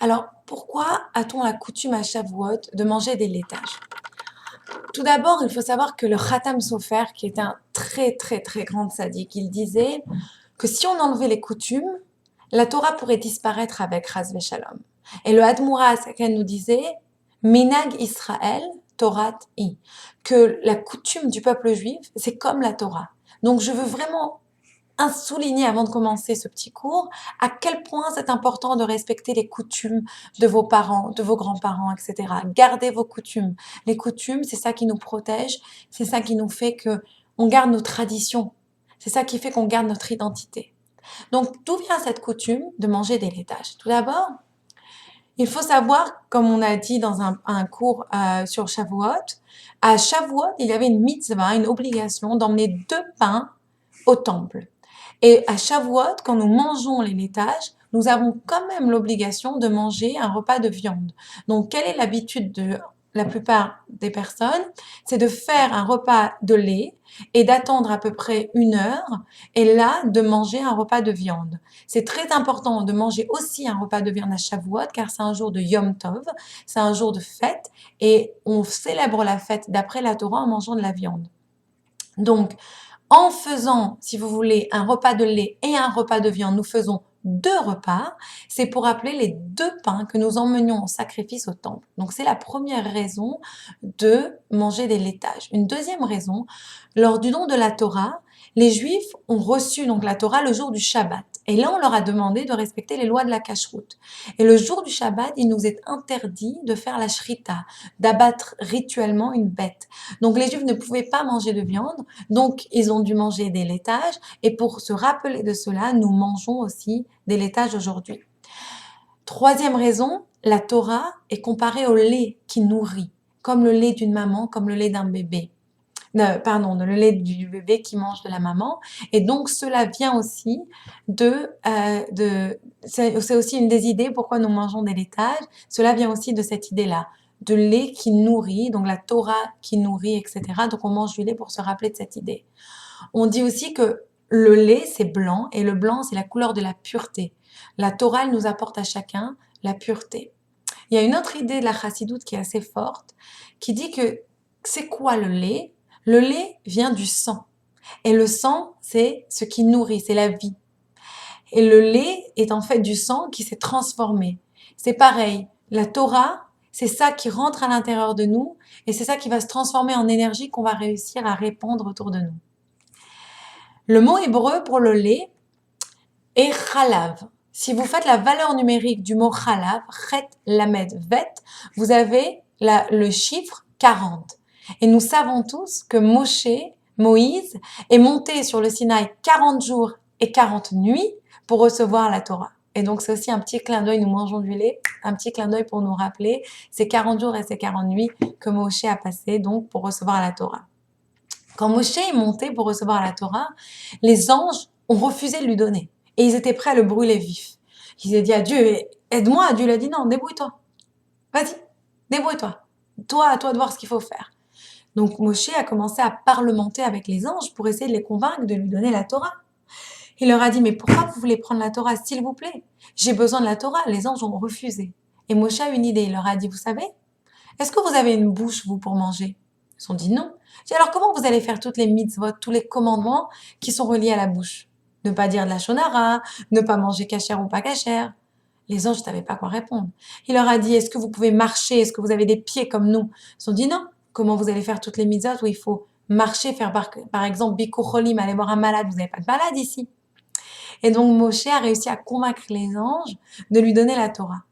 Alors, pourquoi a-t-on la coutume à Shavuot de manger des laitages? Tout d'abord, il faut savoir que le Khatam Sofer, qui est un très très très grand sadique, il disait que si on enlevait les coutumes, la Torah pourrait disparaître avec Ras Shalom. Et le Hadmoura Asaken nous disait Minag Israël, Torat I, que la coutume du peuple juif, c'est comme la Torah. Donc, je veux vraiment souligner avant de commencer ce petit cours à quel point c'est important de respecter les coutumes de vos parents, de vos grands-parents, etc. Gardez vos coutumes. Les coutumes, c'est ça qui nous protège, c'est ça qui nous fait que on garde nos traditions. C'est ça qui fait qu'on garde notre identité. Donc, d'où vient cette coutume de manger des laitages? Tout d'abord, il faut savoir, comme on a dit dans un cours sur Shavuot, à Shavuot, il y avait une mitzvah, une obligation d'emmener 2 pains au temple. Et à Shavuot, quand nous mangeons les laitages, nous avons quand même l'obligation de manger un repas de viande. Donc, quelle est l'habitude de la plupart des personnes? C'est de faire un repas de lait et d'attendre à peu près 1 heure et là, de manger un repas de viande. C'est très important de manger aussi un repas de viande à Shavuot car c'est un jour de Yom Tov, c'est un jour de fête et on célèbre la fête d'après la Torah en mangeant de la viande. Donc, en faisant, si vous voulez, un repas de lait et un repas de viande, nous faisons 2 repas. C'est pour rappeler les 2 pains que nous emmenions en sacrifice au temple. Donc, c'est la première raison de manger des laitages. Une deuxième raison, lors du don de la Torah, les Juifs ont reçu donc la Torah le jour du Shabbat. Et là, on leur a demandé de respecter les lois de la cacheroute. Et le jour du Shabbat, il nous est interdit de faire la shrita, d'abattre rituellement une bête. Donc, les Juifs ne pouvaient pas manger de viande. Donc, ils ont dû manger des laitages. Et pour se rappeler de cela, nous mangeons aussi des laitages aujourd'hui. Troisième raison, la Torah est comparée au lait qui nourrit, comme le lait d'une maman, comme le lait d'un bébé. Le lait du bébé qui mange de la maman. Et donc, cela vient aussi c'est aussi une des idées pourquoi nous mangeons des laitages. Cela vient aussi de cette idée-là, de lait qui nourrit, donc la Torah qui nourrit, etc. Donc, on mange du lait pour se rappeler de cette idée. On dit aussi que le lait, c'est blanc, et le blanc, c'est la couleur de la pureté. La Torah, elle nous apporte à chacun la pureté. Il y a une autre idée de la chassidoute qui est assez forte, qui dit que c'est quoi le lait? Le lait vient du sang. Et le sang, c'est ce qui nourrit, c'est la vie. Et le lait est en fait du sang qui s'est transformé. C'est pareil, la Torah, c'est ça qui rentre à l'intérieur de nous et c'est ça qui va se transformer en énergie qu'on va réussir à répandre autour de nous. Le mot hébreu pour le lait est chalav. Si vous faites la valeur numérique du mot chalav, chet lamed vet, vous avez le chiffre 40. Et nous savons tous que Moïse, est monté sur le Sinaï 40 jours et 40 nuits pour recevoir la Torah. Et donc, c'est aussi un petit clin d'œil, nous mangeons du lait, un petit clin d'œil pour nous rappeler ces 40 jours et ces 40 nuits que Moshe a passé donc pour recevoir la Torah. Quand Moshe est monté pour recevoir la Torah, les anges ont refusé de lui donner. Et ils étaient prêts à le brûler vif. Ils ont dit à Dieu, aide-moi. Dieu lui a dit, non, débrouille-toi. Vas-y, débrouille-toi. Toi, à toi de voir ce qu'il faut faire. Donc Moshe a commencé à parlementer avec les anges pour essayer de les convaincre de lui donner la Torah. Il leur a dit, mais pourquoi vous voulez prendre la Torah, s'il vous plaît? J'ai besoin de la Torah. Les anges ont refusé. Et Moshe a une idée. Il leur a dit, vous savez, est-ce que vous avez une bouche, vous, pour manger? Ils ont dit non. J'ai dit, alors comment vous allez faire toutes les mitzvot, tous les commandements qui sont reliés à la bouche? Ne pas dire de la shonara, ne pas manger cachère ou pas cachère. Les anges ne savaient pas quoi répondre. Il leur a dit, est-ce que vous pouvez marcher? Est-ce que vous avez des pieds comme nous? Ils ont dit non. Comment vous allez faire toutes les mitzvot où il faut marcher, faire par exemple Bikur Cholim, aller voir un malade? Vous n'avez pas de malade ici. Et donc Moshe a réussi à convaincre les anges de lui donner la Torah.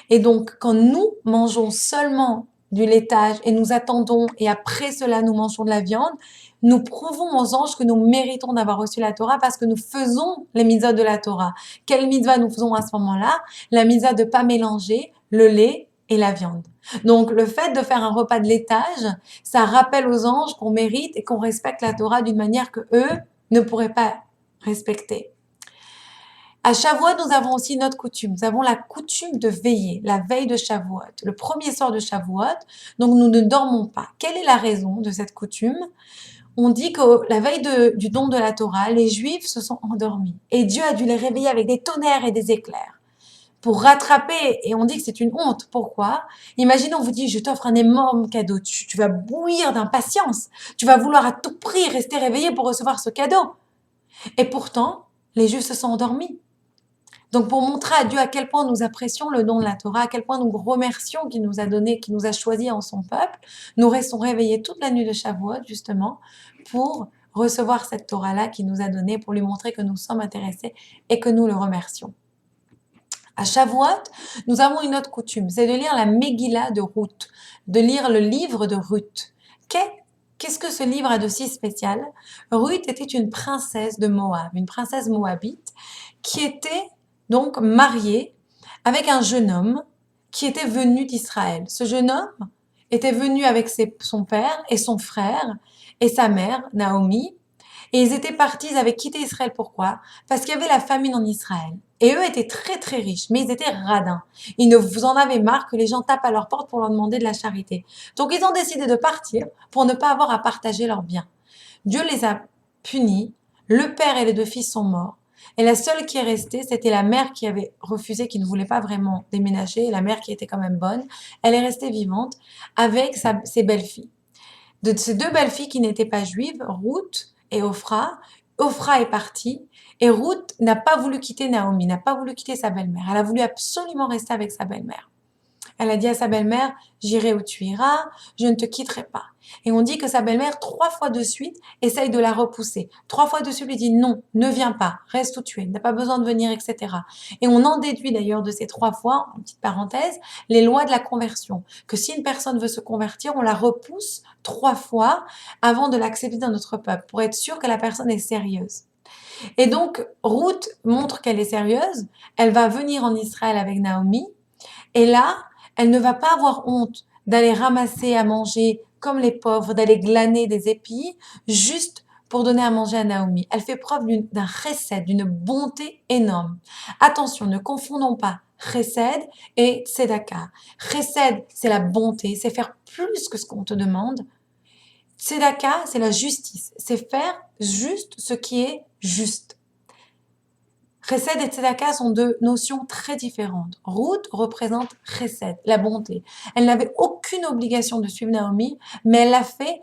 Et donc, quand nous mangeons seulement du laitage et nous attendons et après cela nous mangeons de la viande, nous prouvons aux anges que nous méritons d'avoir reçu la Torah parce que nous faisons les mitzvahs de la Torah. Quelle mitzvah nous faisons à ce moment-là? La mitzvah de ne pas mélanger le lait et la viande. Donc, le fait de faire un repas de laitage, ça rappelle aux anges qu'on mérite et qu'on respecte la Torah d'une manière que eux ne pourraient pas respecter. À Shavuot, nous avons aussi une autre coutume. Nous avons la coutume de veiller, la veille de Shavuot, le premier soir de Shavuot. Donc, nous ne dormons pas. Quelle est la raison de cette coutume? On dit que la veille du don de la Torah, les Juifs se sont endormis. Et Dieu a dû les réveiller avec des tonnerres et des éclairs. pour rattraper, et on dit que c'est une honte. Pourquoi? Imaginons, on vous dit, je t'offre un énorme cadeau. Tu vas bouillir d'impatience. Tu vas vouloir à tout prix rester réveillé pour recevoir ce cadeau. Et pourtant, les Juifs se sont endormis. Donc, pour montrer à Dieu à quel point nous apprécions le don de la Torah, à quel point nous remercions qu'il nous a donné, qu'il nous a choisi en son peuple, nous restons réveillés toute la nuit de Shavuot, justement, pour recevoir cette Torah-là qu'il nous a donnée, pour lui montrer que nous sommes intéressés et que nous le remercions. À Shavuot, nous avons une autre coutume, c'est de lire la Megillah de Ruth, de lire le livre de Ruth. Qu'est-ce que ce livre a de si spécial? Ruth était une princesse de Moab, une princesse moabite, qui était donc mariée avec un jeune homme qui était venu d'Israël. Ce jeune homme était venu avec son père et son frère et sa mère, Naomi, et ils étaient partis, ils avaient quitté Israël. Pourquoi? Parce qu'il y avait la famine en Israël. Et eux étaient très très riches, mais ils étaient radins. Ils ne vous en avaient marre que les gens tapent à leur porte pour leur demander de la charité. Donc ils ont décidé de partir pour ne pas avoir à partager leurs biens. Dieu les a punis, le père et les deux fils sont morts. Et la seule qui est restée, c'était la mère qui avait refusé, qui ne voulait pas vraiment déménager, et la mère qui était quand même bonne. Elle est restée vivante avec ses belles-filles. De ces deux belles-filles qui n'étaient pas juives, Ruth et Ophra, Ophra est partie et Ruth n'a pas voulu quitter Naomi, n'a pas voulu quitter sa belle-mère. Elle a voulu absolument rester avec sa belle-mère. Elle a dit à sa belle-mère, j'irai où tu iras, je ne te quitterai pas. Et on dit que sa belle-mère, 3 fois de suite, essaye de la repousser. 3 fois de suite, lui dit non, ne viens pas, reste où tu es, n'as pas besoin de venir, etc. Et on en déduit d'ailleurs de ces 3 fois, en petite parenthèse, les lois de la conversion. Que si une personne veut se convertir, on la repousse 3 fois avant de l'accepter dans notre peuple, pour être sûr que la personne est sérieuse. Et donc, Ruth montre qu'elle est sérieuse, elle va venir en Israël avec Naomi, et là, elle ne va pas avoir honte d'aller ramasser à manger comme les pauvres, d'aller glaner des épis, juste pour donner à manger à Naomi. Elle fait preuve d'un chesed, d'une bonté énorme. Attention, ne confondons pas chesed et tzedaka. Chesed, c'est la bonté, c'est faire plus que ce qu'on te demande. Tzedaka, c'est la justice, c'est faire juste ce qui est juste. Chesed et tzedaka sont deux notions très différentes. Ruth représente chesed, la bonté. Elle n'avait aucune obligation de suivre Naomi, mais elle l'a fait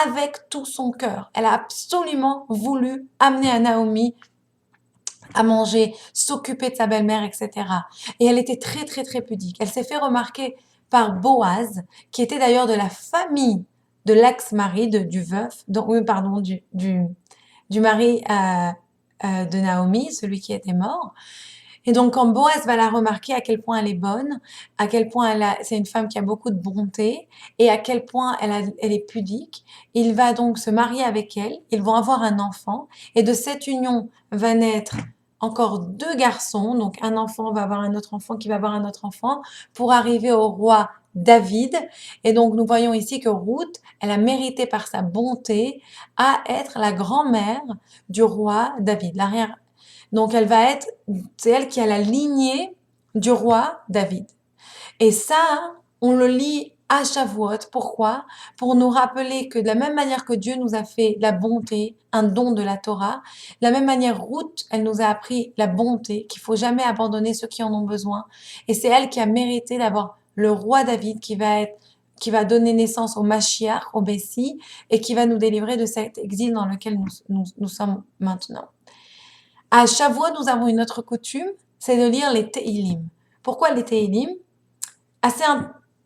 avec tout son cœur. Elle a absolument voulu amener à Naomi à manger, s'occuper de sa belle-mère, etc. Et elle était très, très, très pudique. Elle s'est fait remarquer par Boaz, qui était d'ailleurs de la famille de l'ex-mari du veuf, du mari de Naomi, celui qui était mort. Et donc, quand Boaz va la remarquer à quel point elle est bonne, à quel point c'est une femme qui a beaucoup de bonté et à quel point elle est pudique, il va donc se marier avec elle. Ils vont avoir un enfant et de cette union va naître encore 2 garçons. Donc, un enfant va avoir un autre enfant qui va avoir un autre enfant pour arriver au roi David. Et donc, nous voyons ici que Ruth, elle a mérité par sa bonté à être la grand-mère du roi David, l'arrière. Donc, c'est elle qui a la lignée du roi David. Et ça, on le lit à Shavuot. Pourquoi? Pour nous rappeler que de la même manière que Dieu nous a fait la bonté, un don de la Torah, de la même manière, Ruth, elle nous a appris la bonté, qu'il faut jamais abandonner ceux qui en ont besoin. Et c'est elle qui a mérité d'avoir le roi David qui va donner naissance au Mashiach, au Messie, et qui va nous délivrer de cet exil dans lequel nous sommes maintenant. À Shavuot, nous avons une autre coutume, c'est de lire les Tehillim. Pourquoi les Tehillim?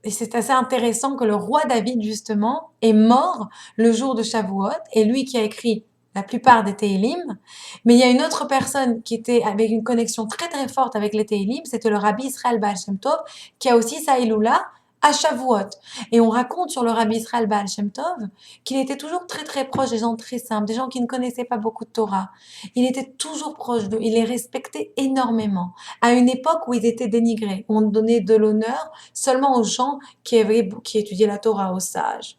Et c'est assez intéressant que le roi David, justement, est mort le jour de Shavuot, et lui qui a écrit la plupart des Tehillim. Mais il y a une autre personne qui était avec une connexion très très forte avec les Tehillim, c'était le rabbi Israël Baal Shem Tov, qui a aussi sa Iloula à Shavuot. Et on raconte sur le rabbi Israël Baal Shem Tov qu'il était toujours très très proche des gens très simples, des gens qui ne connaissaient pas beaucoup de Torah. Il était toujours proche d'eux, il les respectait énormément. À une époque où ils étaient dénigrés, on donnait de l'honneur seulement aux gens qui étudiaient la Torah, aux sages.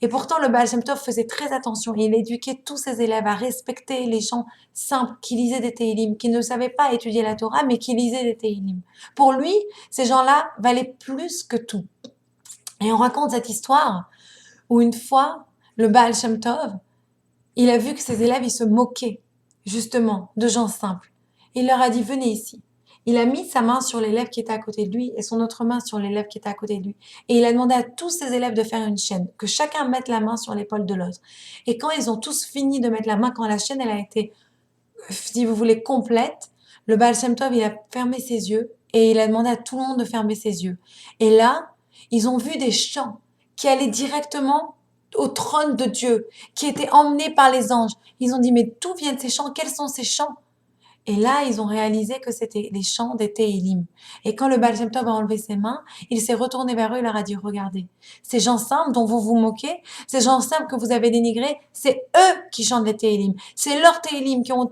Et pourtant, le Baal Shem Tov faisait très attention. Il éduquait tous ses élèves à respecter les gens simples qui lisaient des Tehillim, qui ne savaient pas étudier la Torah, mais qui lisaient des Tehillim. Pour lui, ces gens-là valaient plus que tout. Et on raconte cette histoire où une fois, le Baal Shem Tov, il a vu que ses élèves, ils se moquaient, justement, de gens simples. Il leur a dit, venez ici. Il a mis sa main sur l'élève qui était à côté de lui et son autre main sur l'élève qui était à côté de lui. Et il a demandé à tous ses élèves de faire une chaîne, que chacun mette la main sur l'épaule de l'autre. Et quand ils ont tous fini de mettre la main, quand la chaîne elle a été, si vous voulez, complète, le Baal Shem Tov, il a fermé ses yeux et il a demandé à tout le monde de fermer ses yeux. Et là, ils ont vu des chants qui allaient directement au trône de Dieu, qui étaient emmenés par les anges. Ils ont dit, mais d'où viennent ces chants? Quels sont ces chants? Et là, ils ont réalisé que c'était les chants des Tehillim. Et quand le Baal Shem Tov a enlevé ses mains, il s'est retourné vers eux et leur a dit, regardez, ces gens simples dont vous vous moquez, ces gens simples que vous avez dénigrés, c'est eux qui chantent les Tehillim. C'est leurs Tehillim qui ont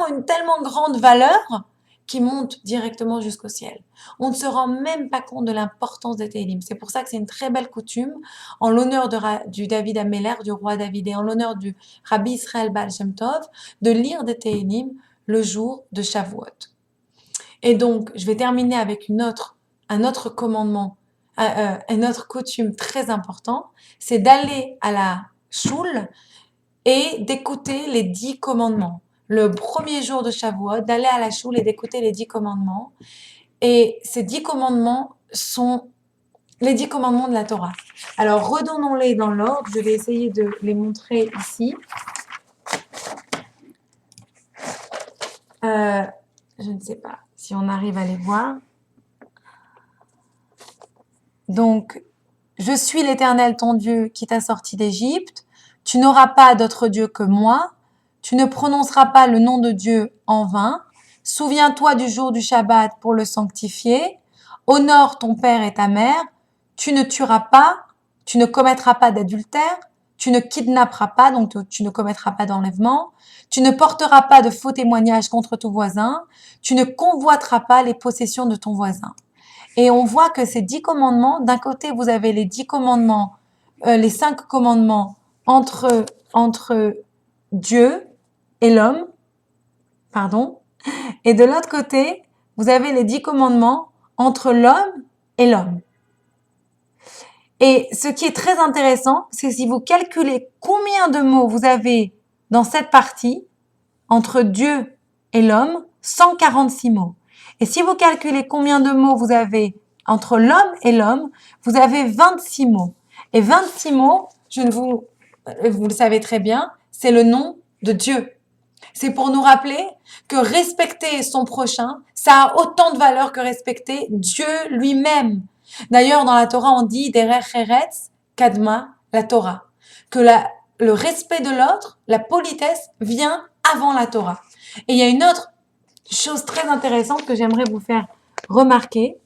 une tellement grande valeur qui montent directement jusqu'au ciel. On ne se rend même pas compte de l'importance des Tehillim. C'est pour ça que c'est une très belle coutume, en l'honneur du David Améler, du roi David, et en l'honneur du Rabbi Israël Baal Shem Tov, de lire des Tehillim le jour de Shavuot. Et donc, je vais terminer avec un autre commandement, une autre coutume très important, c'est d'aller à la choule et d'écouter les 10 commandements. Le premier jour de Shavuot, d'aller à la choule et d'écouter les 10 commandements. Et ces 10 commandements sont les 10 commandements de la Torah. Alors, redonnons-les dans l'ordre. Je vais essayer de les montrer ici. Je ne sais pas si on arrive à les voir. Donc, je suis l'Éternel ton Dieu qui t'a sorti d'Égypte. Tu n'auras pas d'autre Dieu que moi. Tu ne prononceras pas le nom de Dieu en vain. Souviens-toi du jour du Shabbat pour le sanctifier. Honore ton père et ta mère. Tu ne tueras pas. Tu ne commettras pas d'adultère. Tu ne kidnapperas pas, donc tu ne commettras pas d'enlèvement. Tu ne porteras pas de faux témoignages contre ton voisin. Tu ne convoiteras pas les possessions de ton voisin. Et on voit que ces 10 commandements, d'un côté, vous avez les 10 commandements, les 5 commandements entre Dieu et l'homme, pardon. Et de l'autre côté, vous avez les 10 commandements entre l'homme et l'homme. Et ce qui est très intéressant, c'est si vous calculez combien de mots vous avez dans cette partie, entre Dieu et l'homme, 146 mots. Et si vous calculez combien de mots vous avez entre l'homme et l'homme, vous avez 26 mots. Et 26 mots, vous le savez très bien, c'est le nom de Dieu. C'est pour nous rappeler que respecter son prochain, ça a autant de valeur que respecter Dieu lui-même. D'ailleurs, dans la Torah, on dit Derech Eretz Kadma la Torah, que le respect de l'autre, la politesse, vient avant la Torah. Et il y a une autre chose très intéressante que j'aimerais vous faire remarquer,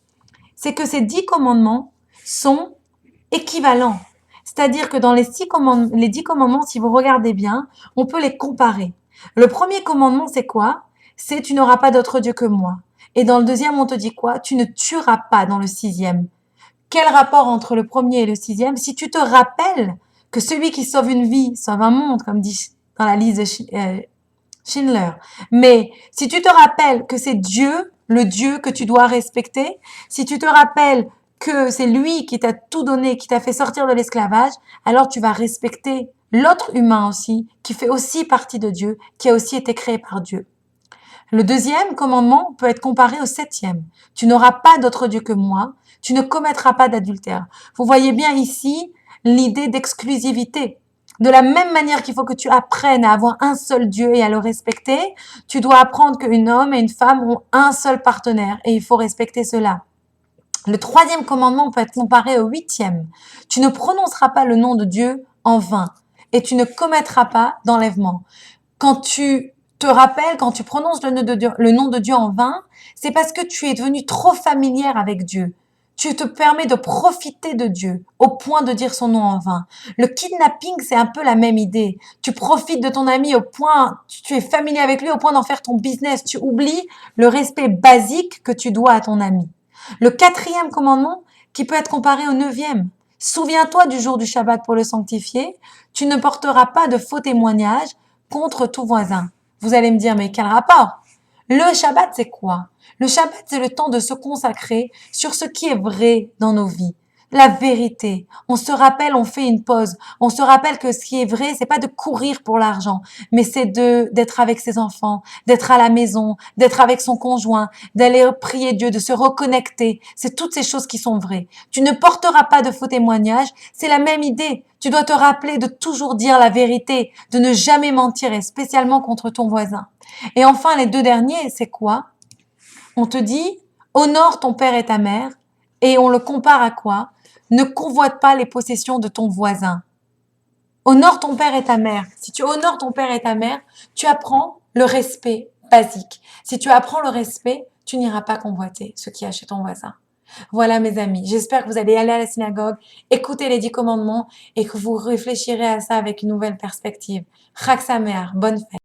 c'est que ces 10 commandements sont équivalents. C'est-à-dire que dans les 10 commandements, si vous regardez bien, on peut les comparer. Le premier commandement, c'est quoi? C'est tu n'auras pas d'autre Dieu que moi. Et dans le deuxième, on te dit quoi? Tu ne tueras pas dans le 6e. Quel rapport entre le premier et le 6e? Si tu te rappelles que celui qui sauve une vie sauve un monde, comme dit dans la liste de Schindler. Mais si tu te rappelles que c'est Dieu, le Dieu que tu dois respecter, si tu te rappelles que c'est lui qui t'a tout donné, qui t'a fait sortir de l'esclavage, alors tu vas respecter l'autre humain aussi, qui fait aussi partie de Dieu, qui a aussi été créé par Dieu. Le deuxième commandement peut être comparé au 7e. Tu n'auras pas d'autre Dieu que moi, tu ne commettras pas d'adultère. Vous voyez bien ici l'idée d'exclusivité. De la même manière qu'il faut que tu apprennes à avoir un seul Dieu et à le respecter, tu dois apprendre qu'un homme et une femme ont un seul partenaire et il faut respecter cela. Le 3e commandement peut être comparé au 8e. Tu ne prononceras pas le nom de Dieu en vain et tu ne commettras pas d'enlèvement. Quand tu te rappelles, quand tu prononces le nom de Dieu en vain, c'est parce que tu es devenu trop familière avec Dieu. Tu te permets de profiter de Dieu au point de dire son nom en vain. Le kidnapping, c'est un peu la même idée. Tu profites de ton ami au point, tu es familier avec lui au point d'en faire ton business. Tu oublies le respect basique que tu dois à ton ami. Le 4e commandement, qui peut être comparé au 9e. Souviens-toi du jour du Shabbat pour le sanctifier. Tu ne porteras pas de faux témoignages contre tout voisin. Vous allez me dire, mais quel rapport? Le Shabbat, c'est quoi? Le Shabbat, c'est le temps de se consacrer sur ce qui est vrai dans nos vies, la vérité. On se rappelle, on fait une pause. On se rappelle que ce qui est vrai, c'est pas de courir pour l'argent, mais c'est d'être avec ses enfants, d'être à la maison, d'être avec son conjoint, d'aller prier Dieu, de se reconnecter. C'est toutes ces choses qui sont vraies. Tu ne porteras pas de faux témoignages. C'est la même idée. Tu dois te rappeler de toujours dire la vérité, de ne jamais mentir, et spécialement contre ton voisin. Et enfin, les deux derniers, c'est quoi? On te dit, honore ton père et ta mère, et on le compare à quoi? Ne convoite pas les possessions de ton voisin. Honore ton père et ta mère. Si tu honores ton père et ta mère, tu apprends le respect basique. Si tu apprends le respect, tu n'iras pas convoiter ce qu'il y a chez ton voisin. Voilà mes amis, j'espère que vous allez aller à la synagogue, écouter les 10 commandements et que vous réfléchirez à ça avec une nouvelle perspective. Chag Sameach, bonne fête.